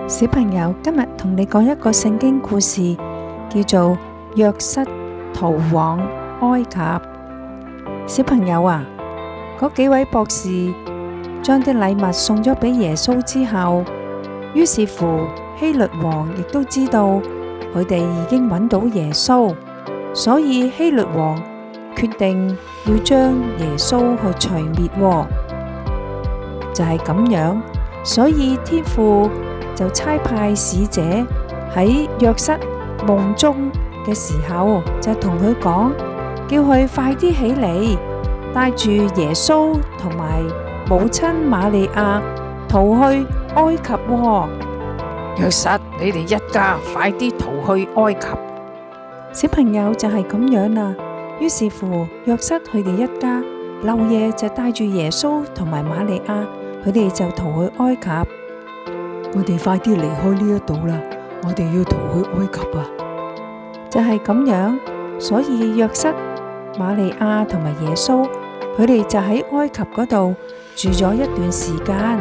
小朋友，今日同你講一個聖經故事，叫做約瑟逃往埃及。小朋友啊，嗰幾位博士將啲禮物送咗俾耶穌之後，於是乎希律王亦都知道佢哋已經揾到耶穌，所以希律王決定要將耶穌去除滅，就係咁樣。所以天父就差派使者喺約瑟夢中嘅時候，就同佢講，叫佢快啲起嚟，帶住耶穌同埋母親瑪利亞逃去埃及。約瑟，你哋一家快啲逃去埃及。小朋友就係咁樣啦。於是乎，約瑟佢哋一家漏夜就帶住耶穌同埋瑪利亞，佢哋就逃去埃及。我哋快啲離開呢一度啦！我哋要逃去埃及啊！就係咁樣，所以約瑟、瑪利亞同埋耶穌，佢哋就喺埃及嗰度住咗一段時間。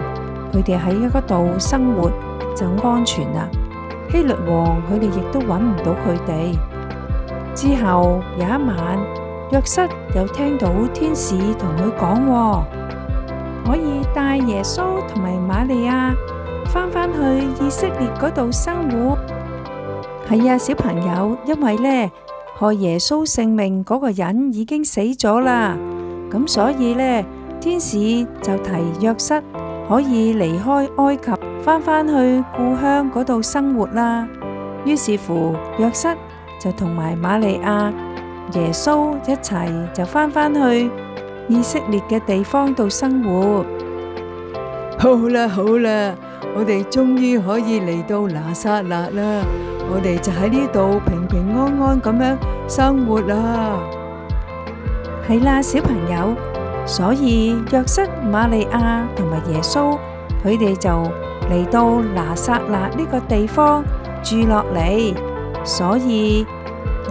佢哋喺嗰度生活就安全啦。希律王佢哋亦都揾唔到佢哋。之後有一晚，約瑟又聽到天使同佢講，可以帶耶穌同埋瑪利亞翻去以色列嗰度生活。係啊，小朋友，因為呢，害耶穌性命嗰個人已經死咗啦，咁所以呢，天使就提約瑟可以離開埃及，翻去故鄉嗰度生活啦。於是乎，約瑟就同埋瑪利亞、耶穌一齊就翻去以色列嘅地方度生活。好啦，我哋終於可以嚟到拿撒勒啦！我哋就喺呢度平平安安咁樣生活啦。係啦，小朋友，所以約瑟、瑪利亞同埋耶穌，佢哋就嚟到拿撒勒呢個地方住落嚟。所以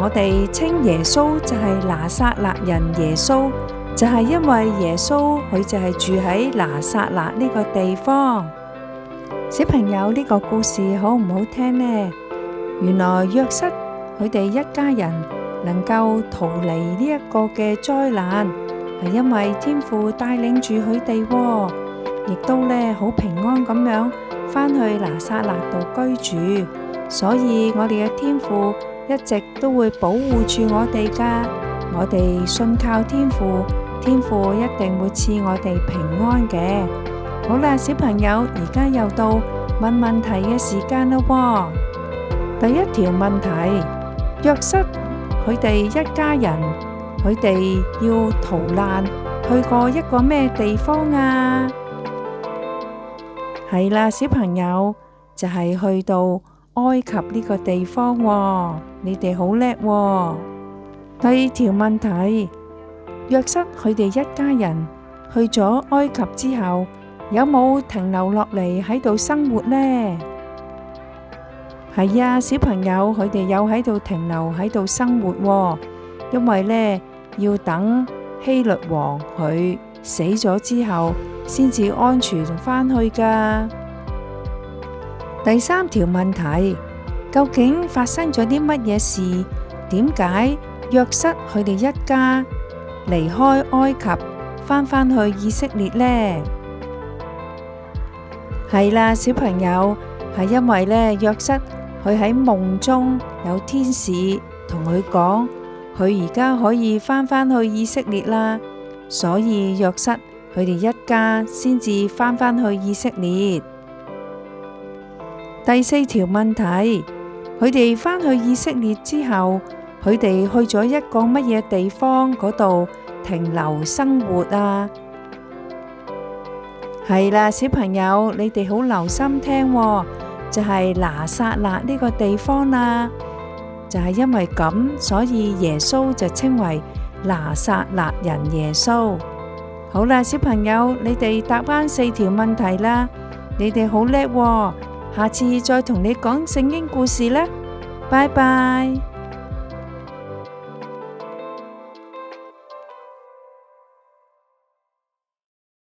我哋稱耶穌就係拿撒勒人耶穌，就係因為耶穌佢就係住喺拿撒勒呢個地方。小朋友，呢個故事好唔好聽呢？原來約瑟佢哋一家人能夠逃離呢一個嘅災難，係因為天父帶領住佢哋，亦都呢好平安咁樣返去拿撒勒度居住。所以我哋嘅天父一直都會保護住我哋㗎。我哋信靠天父，天父一定會賜我哋平安嘅。好啦，小朋友，而家又到問問題嘅時間咯。第一條問題，約瑟佢哋一家人，佢哋要逃難，去過一個咩地方啊？係啦，小朋友，就係去到埃及呢個地方。你哋好叻。第二條問題，約瑟佢哋一家人去咗埃及之後，有冇停留落嚟喺度生活呢？係啊，小朋友，佢哋有喺度停留喺度生活，因為呢，要等希律王佢死咗之後，先至安全返去㗎。第三條問題，究竟發生咗啲乜嘢事？點解約瑟佢哋一家離開埃及，返去以色列呢？係啦，小朋友，係因為呢，約瑟佢喺夢中有天使同佢講，佢而家可以返去以色列啦，所以約瑟佢哋一家先至返去以色列。第四條問題，佢哋返去以色列之後，佢哋去咗一個乜嘢地方嗰度停留生活啊？係啦，小朋友，你哋好留心聽，就係拿撒勒呢個地方啦。就係因為咁，所以耶穌就稱為拿撒勒人耶穌。好啦，小朋友，你哋答啱4條問題啦，你哋好叻，下次再同你講聖經故事啦，拜拜。